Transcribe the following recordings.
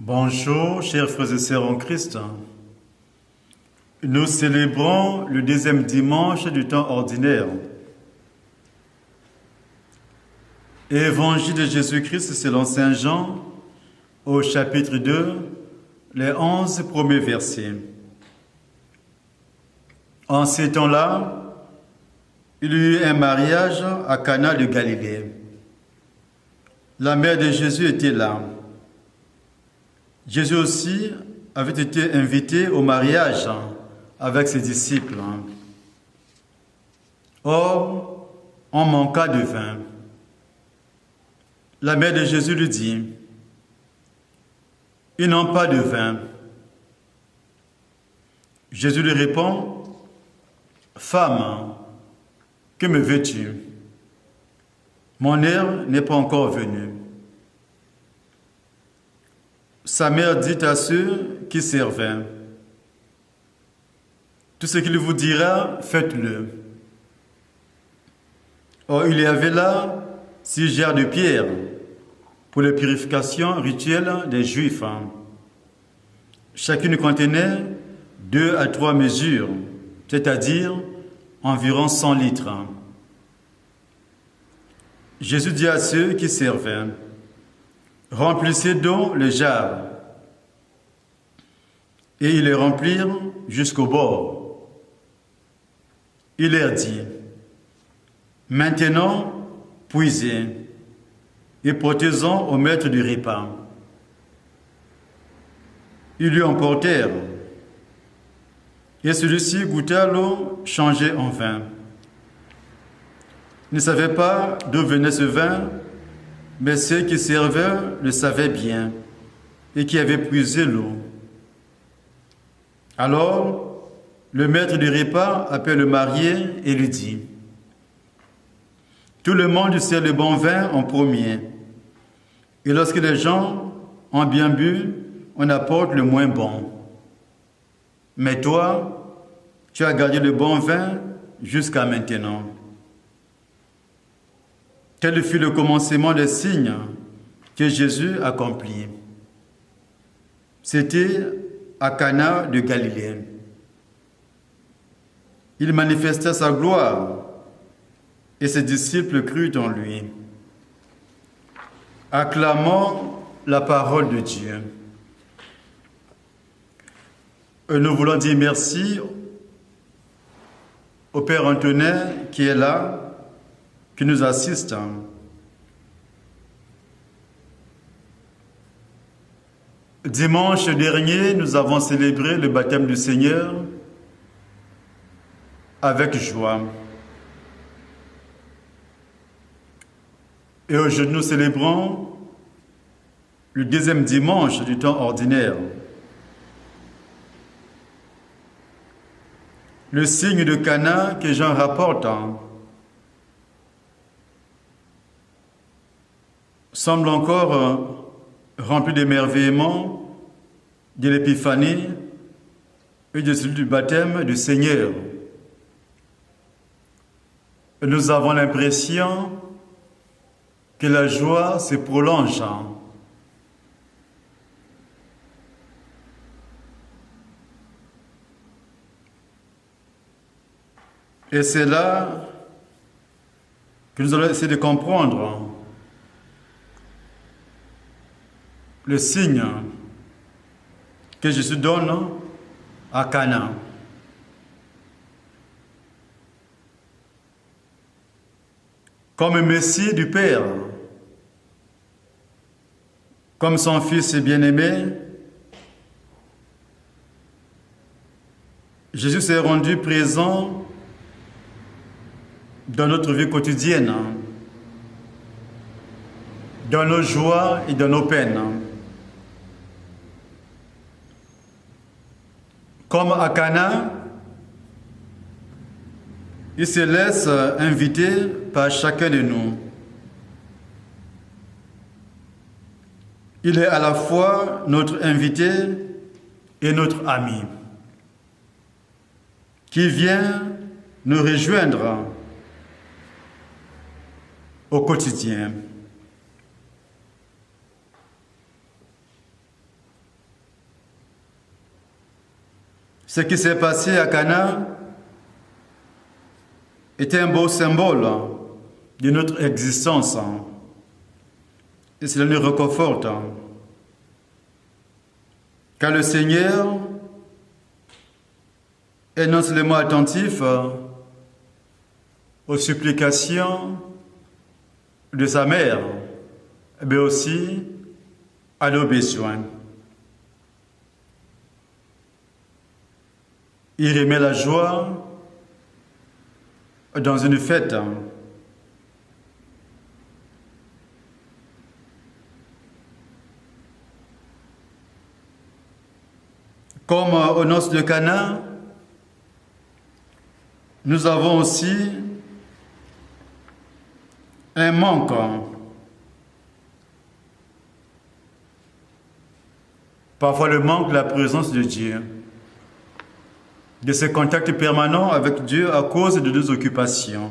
Bonjour, chers frères et sœurs en Christ. Nous célébrons le deuxième dimanche du temps ordinaire. Évangile de Jésus-Christ selon Saint Jean, au chapitre 2, les 11 premiers versets. En ces temps-là, il y eut un mariage à Cana de Galilée. La mère de Jésus était là. Jésus aussi avait été invité au mariage avec ses disciples. Or, on manqua de vin. La mère de Jésus lui dit, « Ils n'ont pas de vin. » Jésus lui répond, « Femme, que me veux-tu? Mon heure n'est pas encore venue. » Sa mère dit à ceux qui servaient, « Tout ce qu'il vous dira, faites-le. » Or, il y avait là 6 jarres de pierre pour la purification rituelle des Juifs. Chacune contenait 2 à 3 mesures, c'est-à-dire environ 100 litres. Jésus dit à ceux qui servaient, « Remplissez d'eau les jarres. » Et ils les remplirent jusqu'au bord. Il leur dit, « Maintenant, puisez et portez-en au maître du repas. » Ils lui emportèrent. Et celui-ci goûta l'eau changée en vin. Il ne savait pas d'où venait ce vin, mais ceux qui servaient le savaient bien et qui avaient puisé l'eau. Alors, le maître du repas appelle le marié et lui dit, « Tout le monde sert le bon vin en premier, et lorsque les gens ont bien bu, on apporte le moins bon. Mais toi, tu as gardé le bon vin jusqu'à maintenant. » Tel fut le commencement des signes que Jésus accomplit. C'était à Cana de Galilée. Il manifesta sa gloire et ses disciples crurent en lui. Acclamons la parole de Dieu. Nous voulons dire merci au Père Antonin qui est là, qui nous assiste. Dimanche dernier, nous avons célébré le baptême du Seigneur avec joie. Et aujourd'hui, nous célébrons le deuxième dimanche du temps ordinaire. Le signe de Cana que Jean rapporte semble encore rempli d'émerveillement de l'épiphanie et de celui du baptême du Seigneur. Nous avons l'impression que la joie se prolonge. Et c'est là que nous allons essayer de comprendre le signe que Jésus donne à Cana. Comme Messie du Père, comme son Fils bien-aimé, Jésus s'est rendu présent dans notre vie quotidienne, dans nos joies et dans nos peines. Comme à Cana, il se laisse inviter par chacun de nous. Il est à la fois notre invité et notre ami, qui vient nous rejoindre au quotidien. Ce qui s'est passé à Cana était un beau symbole de notre existence. Et cela nous réconforte. Car le Seigneur est non seulement attentif aux supplications de sa mère, mais aussi à nos besoins. Il remet la joie dans une fête. Comme aux noces de Cana, nous avons aussi un manque. Parfois le manque de la présence de Dieu, de ce contact permanent avec Dieu à cause de nos occupations.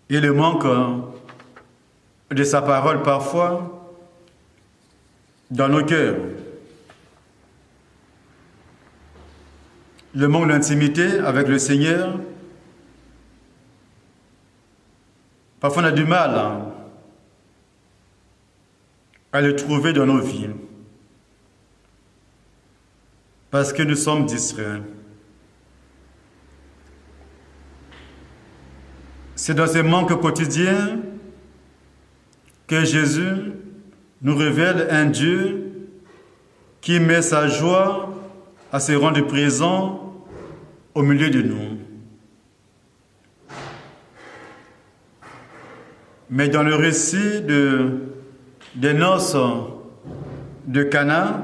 Et le manque de sa parole parfois dans nos cœurs. Le manque d'intimité avec le Seigneur. Parfois on a du mal à le trouver dans nos vies. Parce que nous sommes distraits. C'est dans ces manques quotidiens que Jésus nous révèle un Dieu qui met sa joie à se rendre présent au milieu de nous. Mais dans le récit des noces de Cana,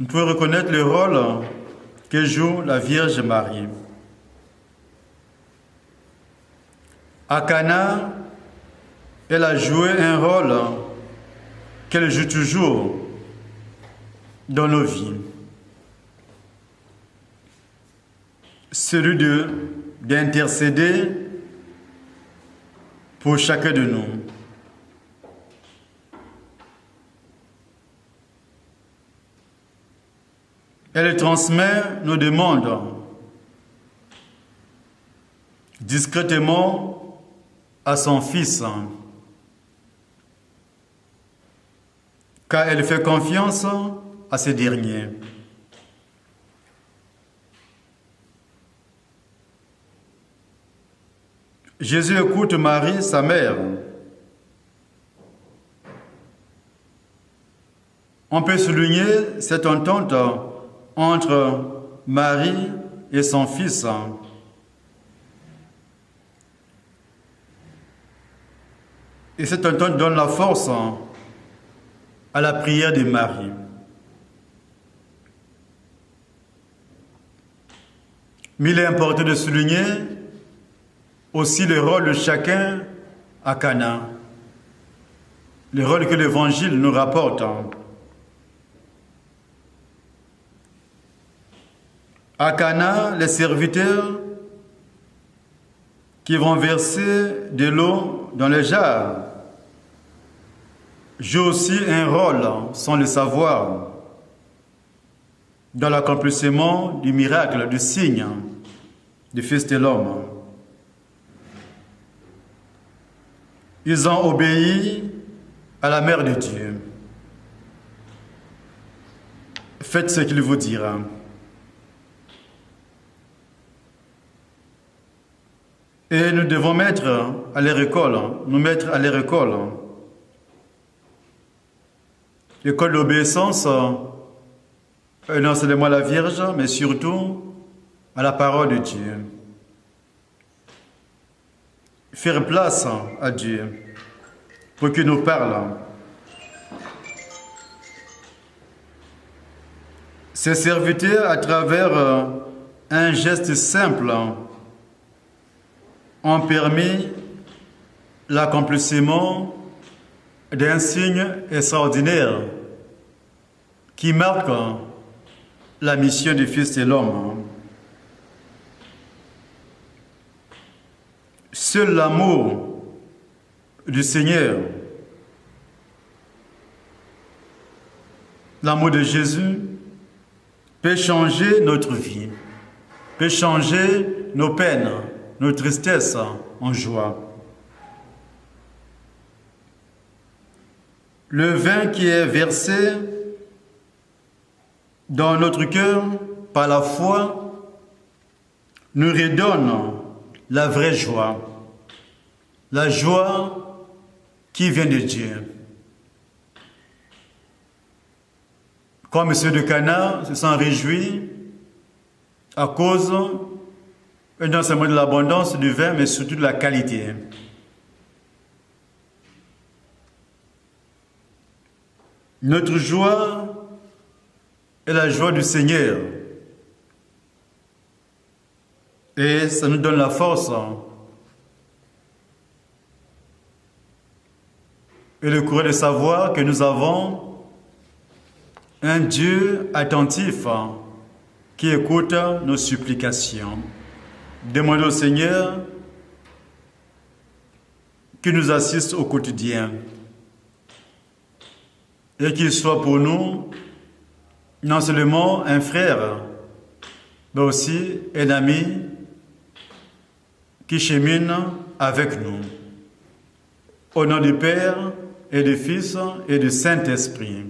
on peut reconnaître le rôle que joue la Vierge Marie. À Cana, elle a joué un rôle qu'elle joue toujours dans nos vies. Celui d'intercéder pour chacun de nous. Elle transmet nos demandes discrètement à son Fils, car elle fait confiance à ce dernier. Jésus écoute Marie, sa mère. On peut souligner cette entente entre Marie et son Fils. Et cette entente donne la force à la prière de Marie. Mais il est important de souligner aussi le rôle de chacun à Cana, le rôle que l'Évangile nous rapporte. À Cana, les serviteurs qui vont verser de l'eau dans les jarres jouent aussi un rôle, sans le savoir, dans l'accomplissement du miracle, du signe du Fils de l'homme. Ils ont obéi à la Mère de Dieu. Faites ce qu'il vous dira. Et nous devons nous mettre à leur école. L'école d'obéissance, non seulement à la Vierge, mais surtout à la parole de Dieu. Faire place à Dieu pour qu'il nous parle. Ces serviteurs, à travers un geste simple, ont permis l'accomplissement d'un signe extraordinaire qui marque la mission du Fils de l'homme. Seul l'amour du Seigneur l'amour de Jésus peut changer notre vie, peut changer nos peines, nos tristesses en joie. Le vin qui est versé dans notre cœur par la foi nous redonne la vraie joie, la joie qui vient de Dieu. Comme M. de Cana se sent réjoui à cause non seulement de l'abondance du vin, mais surtout de la qualité. Notre joie est la joie du Seigneur. Et ça nous donne la force et le courage de savoir que nous avons un Dieu attentif qui écoute nos supplications. Demandons au Seigneur qu'il nous assiste au quotidien et qu'il soit pour nous non seulement un frère, mais aussi un ami qui chemine avec nous. Au nom du Père et du Fils et du Saint-Esprit.